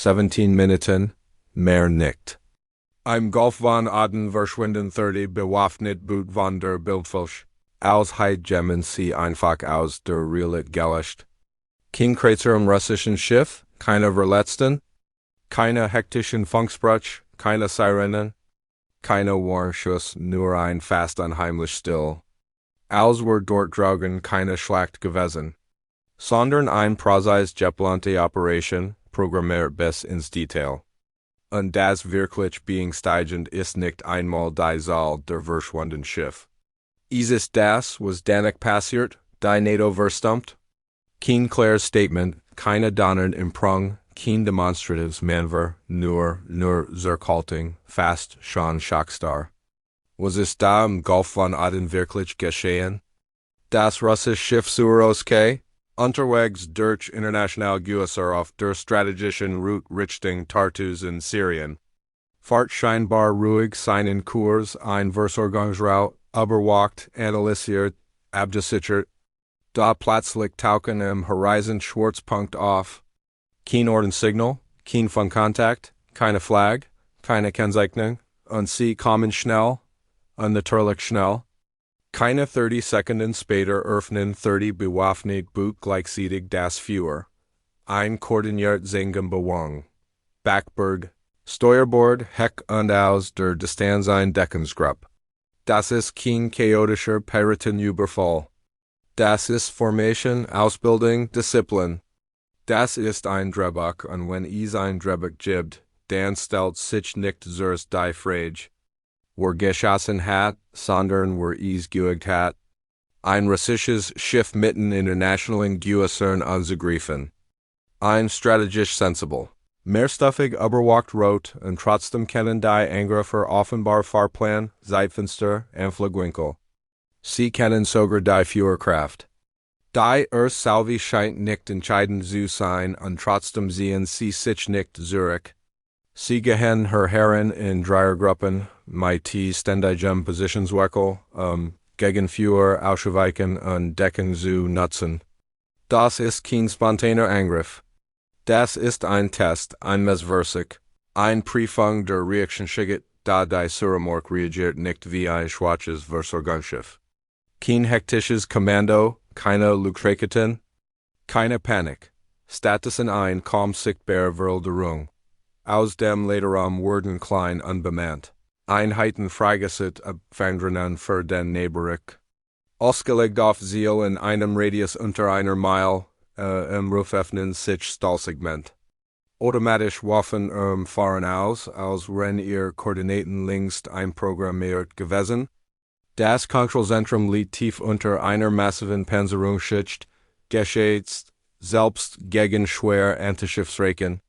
17 Minuten, mehr nicht. Im Golf von Aden verschwinden 30 bewaffnet Boot von der Bildfläche. Gemmen sie einfach aus der Realität gelöscht. Kein Kreuzer im russischen Schiff, keine Verletzten, keine hektischen Funksprüche, keine Sirenen, keine Warnschuss, nur ein fast unheimlich still. Als were dort draugen keine Schlacht gewesen, sondern ein präzise geplante Operation, programmiert bis ins Detail. Und das wirklich beängstigend ist nicht einmal die Zahl der verschwundenen Schiff. Ist das, was danach passiert, die NATO verstummt? Kein klares Statement, keine Donner im Prang, kein demonstratives Manöver, nur Zerkaltung, fast schon schockstarr. Was ist da im Golf von Aden wirklich geschehen? Das russische Schiff Suroske, unterwegs durch international Gewässer auf der strategischen Route Richtung Tartus in Syrien. Fahrt scheinbar ruhig seinen Kurs, ein Versorgungsroute, überwacht, analysiert, abgesichert. Da plötzlich tauchen im Horizont Schwarzpunkt auf. Kein Ordensignal, kein Funkkontakt, keine Flag, keine Kennzeichnung, und sie kommen schnell, unnatürlich schnell. Keine 30 Sekunden später öffnen 30 bewaffnet Boot gleichzeitig das Feuer. Ein koordiniert Sengenbewegung. Backberg, Steuerbord, Heck und aus der Distanz ein Deckungsgruppe. Das ist kein chaotischer Piratenüberfall. Das ist Formation, Ausbildung, Disziplin. Das ist ein Drehbuch, und wenn es ein Drehbuch gibt, dann stellt sich nicht zuerst die Frage, wer geschossen hat, sondern wer es geübt hat. Ein russisches Schiff mitten in internationalen Gewässern anzugreifen. Ein strategisch sensibel, mehrstuffig überwacht rot und trotzdem kennen die Angreifer offenbar Fahrplan, Zeitfenster und Flugwinkel. Sie kennen sogar die Führerkraft. Die Salve scheint nicht entscheidend zu sein, und trotzdem sehen sie sich nicht zurück. Sie gehen her Herren in Dreiergruppen, mit ständigem Positionswechsel, gegen Führer auszuweichen und Deckung zu nutzen. Das ist kein spontaner Angriff. Das ist ein Test, ein Messwerkzeug, ein Prüfung der Reaktionsschicht, da die Suramork reagiert nicht wie ein schwaches Versorgungsschiff. Kein hektisches Kommando, keine Lukraketen, keine Panik. Stattdessen ein kaum sichtbare Veränderung. Aus dem Lederraum wurden klein unbemannt. Einheiten freigesetzt abfangen für den Neighborhood. Ausgelegt auf Ziel in einem Radius unter einer Meile, im Ruf öffnen sich Stahlsegment. Automatisch Waffen fahren aus, als wenn ihr Koordinaten längst einprogrammiert gewesen. Das Kontrollzentrum liegt tief unter einer massiven Panzerungsschicht, geschützt, selbst gegen schwer Antischiffsraketen.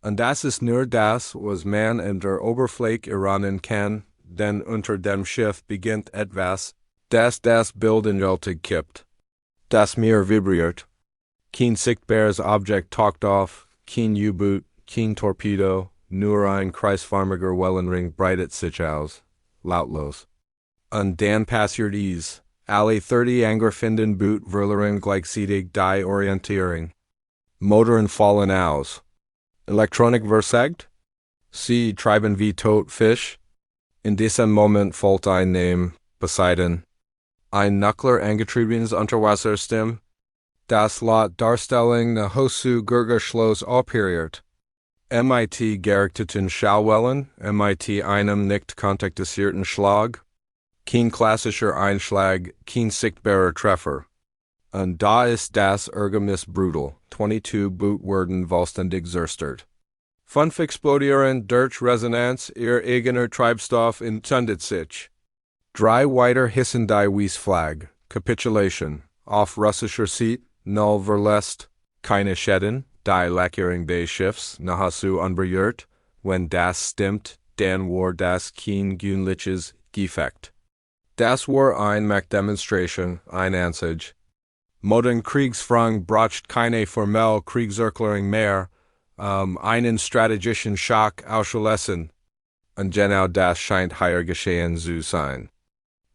Und das ist nur das, was man in der Oberfläche erahnen kann, denn unter dem Schiff beginnt etwas, das das Bild endgültig kippt. Das Meer vibriert. Kein sichtbares Objekt taucht auf, kein U-Boot, kein Torpedo, nur ein kreisförmiger Wellenring breitet sich aus, lautlos. Und dann passiert es. Alle 30 angreifenden Boot verlieren gleichzeitig die Orientierung. Motoren fallen aus. Elektronik versagt? Sie treiben wie tot Fisch? In diesem Moment fällt ein Name, Poseidon. Ein Nuckler angetriebenes Unterwassersystem, das laut Darstellung nach Hosu Gurgerschloss operiert. MIT gerichteten Schallwellen, MIT einem nicht kontaktisierten Schlag. Kein klassischer Einschlag, kein sichtbarer Treffer. Und da ist das Ergebnis brutal. 22 Boot wurden vollständig zerstört. 5 explodieren durch Resonanz, ihr eigener Treibstoff entzündet sich. 3 weiter hissen die Weißflag, Capitulation, auf russischer Seite, null verletzt, keine Schäden, die Lackierung des Schiffs nahezu unberührt, wenn das stimmt, dann war das kein gewöhnliches Defekt. Das war eine Machtdemonstration, ein Ansage. Modern Kriegsführung braucht keine formelle Kriegserklärung mehr, einen strategischen Schock auszuleiten. Und genau das scheint hier geschehen zu sein.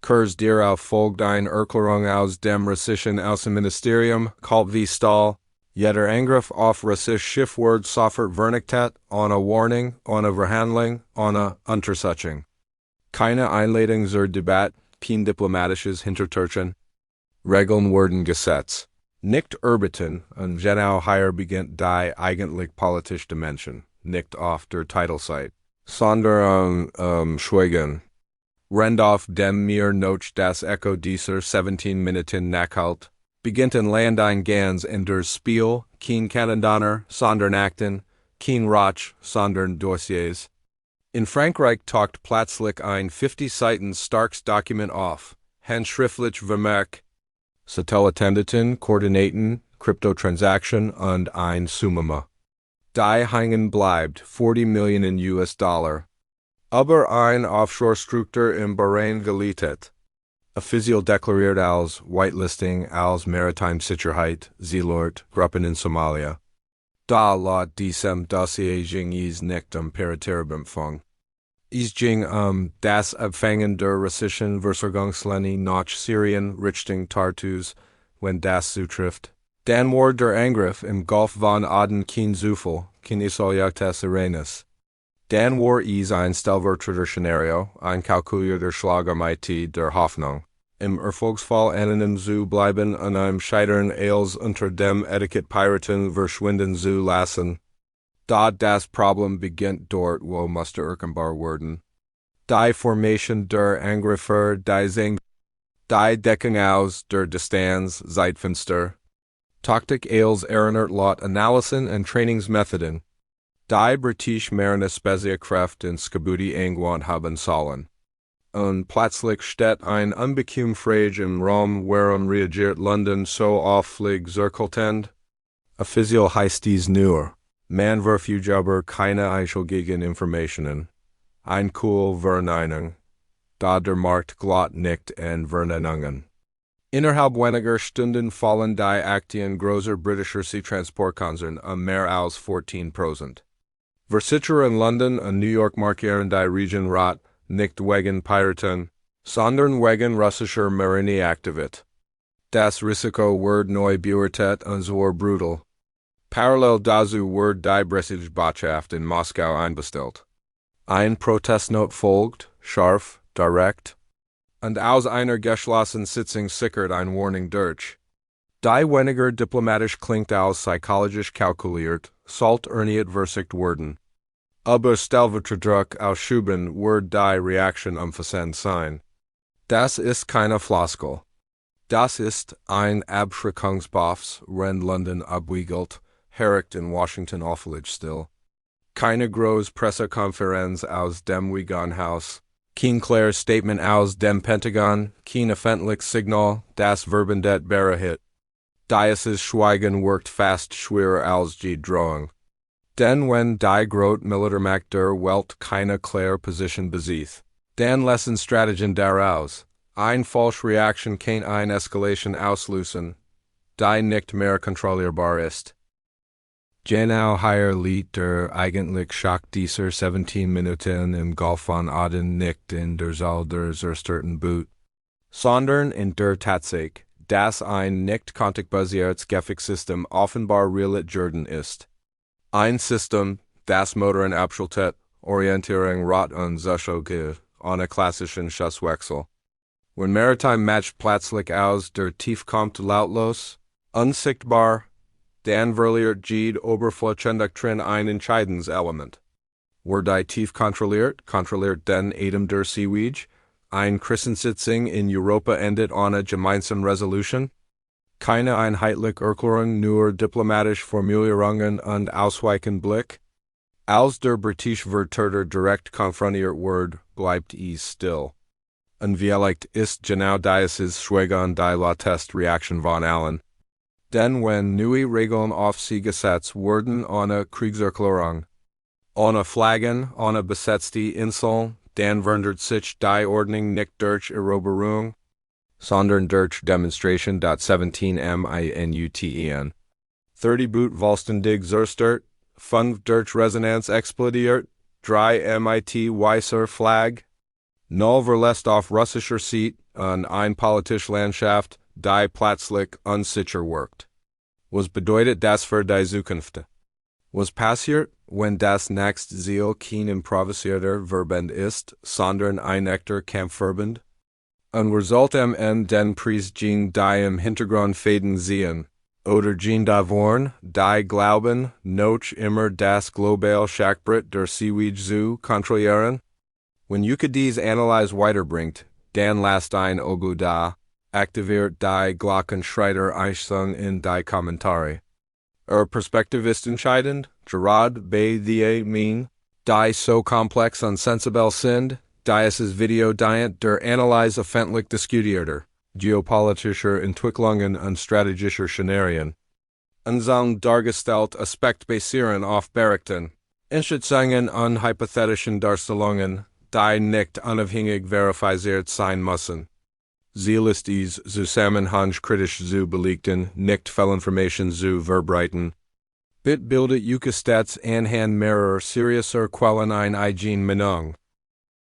Kurz darauf folgt eine Erklärung aus dem russischen Außenministerium, kalt wie Stahl, Jeder Angriff auf Russisch Schiffwort sofort Vernichtet, ohne Warning, ohne Verhandlung, ohne Untersuchung. Keine Einleitung zur Debatte, kein diplomatisches Hintertürchen. Regeln wurden Gesetz. Nicht erbeten, und genau hier beginnt die eigentlich politische Dimension, nicht auf der Titelseite, sondern Schweigen. Rennt auf dem mir noch das Echo dieser 17 Minuten nachhalt, beginnt in Land ein ganz in der Spiel, kein Kanadianer, sondern Akten, kein Rauch, sondern Dossiers. In Frankreich taucht plötzlich ein 50 Seiten starkes Dokument auf, handschriftlich Vermerk, Satellitendeten, Koordinaten, Kryptotransaction und ein Summama. Die hängen bleibt 40 Millionen US-Dollar. Aber ein Offshore-Struktur im Bahrain geletet. Offiziell deklariert als Whitelisting als Maritime Sicherheit, Seelort, Gruppen in Somalia. Da laut diesem Dossier ging es nicht Paraterabeempfang. Es ging das Abfangen der russischen Versorgungslinie nach Syrien Richtung Tartus, wenn das zutrifft. Dann war der Angriff im Golf von Aden kein Zufall, kein isoliertes Ereignis. Dann war es ein stellvertreter Szenario, ein kalkulierter Schlag am IT der Hoffnung, im Erfolgsfall anonym zu bleiben und einem Scheitern als unter dem Etikett Piraten verschwinden zu lassen. Da das Problem beginnt dort, wo musste erkennbar werden. Die Formation der Angriffer, die Deckung aus der Distanz, Zeitfenster. Taktik als erinnert laut Analysen und Trainingsmethoden. Die British Marine Spezialkräfte in Skabuti angewandt haben sollen. Und plötzlich steht ein unbequem Frage im Raum, warum reagiert London so auf Flugzeugeltend? Offiziell heißt dies nur, man verfügt aber keine einschlägigen Informationen. Ein Verneinung. Da der Markt glatt nicht in Verneinungen. Innerhalb weniger Stunden fallen die Aktien großer britischer Seetransportkonzern mehr als 14%. Versicherer in London und New York markieren die Region Rot, nicht wegen Piraten, sondern wegen russischer Marineaktivität. Das Risiko wird neu beurteilt und zwar brutal. Parallel dazu wird die britische Botschaft in Moskau einbestellt. Ein Protestnote folgt, scharf, direkt, und aus einer geschlossenen Sitzung sickert ein Warning durch. Die weniger diplomatisch klingt als psychologisch kalkuliert, sollt nicht versicht werden. Aber Stellvertreterdruck ausschüben wird die Reaktion umfassend sein. Das ist keine Floskel. Das ist ein Abschreckungsbofs, wenn London abwiegelt, herricht in Washington offenlich still. Keine große Pressekonferenz aus dem Wiegenhaus. Kein klares Statement aus dem Pentagon, kein öffentliches Signal, das Verbandet berechtigt. Dieses Schweigen wirkt fast schwerer als die Drohung. Denn wenn die große Militärmacht der Welt keine klare Position besitzt, dann lassen Strategien daraus. Eine falsche Reaktion kann eine Eskalation auslösen, die nicht mehr kontrollierbar ist. Genau hier liegt der eigentlich Schock dieser 17 Minuten im Golf von Aden nicht in der Zahl der zerstörten Boot, sondern in der Tatsache, dass ein nicht kontaktbasiertes Gefechtssystem offenbar realisiert worden ist. Ein System, das Motoren abschaltet, Orientierung rot und Sicherheit ohne klassischen Schusswechsel. Wenn Maritime Match plötzlich aus der Tief kommt lautlos, unsichtbar, dann verliert jede Oberflächendoktrin ein entscheidendes Element. Wird die Tief kontrolliert dann Adam der Seewege, ein Krisensitzung in Europa endet ohne gemeinsame Resolution? Keine einheitliche Erklärung, nur diplomatisch Formulierungen und Ausweichenblick? Als der britische Vertreter direkt konfrontiert wird, bleibt es still. Und vielleicht ist genau dieses Schweigen die lateste Reaktion von allen. Denn wenn neue Regeln auf sie gesetzt wurden ohne Kriegserklärung, ohne Flaggen, ohne besetzte Inseln, dann verändert sich die Ordnung nicht durch Eroberung, sondern durch Demonstration. 17 Minuten. 30 Boot vollständig zerstört, 5 durch Resonanz explodiert, 3 MIT weißer Flag, 0 verlässt auf russischer Seite und ein politische Landschaft, die plötzlich unsicher wirkt. Was bedeutet das für die Zukunft? Was passiert, wenn das nächste Ziel kein improvisierter Verband ist, sondern ein echter Kampfverband? Und result am Ende den Preis gegen die im Hintergrund Fäden sehen, oder gegen die Worn, die Glauben, noch immer das global Schachbrett der Seewege zu kontrollieren? Wenn Yuka dies Analyse weiterbringt, dann lasst ein Auge da, aktiviert die Glockenschreiter Einstellung in die Kommentare. Perspektive ist entscheidend, gerade bei die mean, die so komplex und sensibel sind, die Video diet der Analyse öffentlich diskutierte, geopolitischer Entwicklungen und strategischer Szenarien. Unsang dargestellt Aspekt basieren auf Berichten, Einschätzungen und hypothetischen Darstellungen, die nicht unabhängig verifiziert sein müssen. Ziel ist dies, zusammenhangskritisch zu belegen, nicht Fehlinformation zu verbreiten. Bildet Yuka Stats anhand mehrerer seriöser Quellen ein eigen Meinung.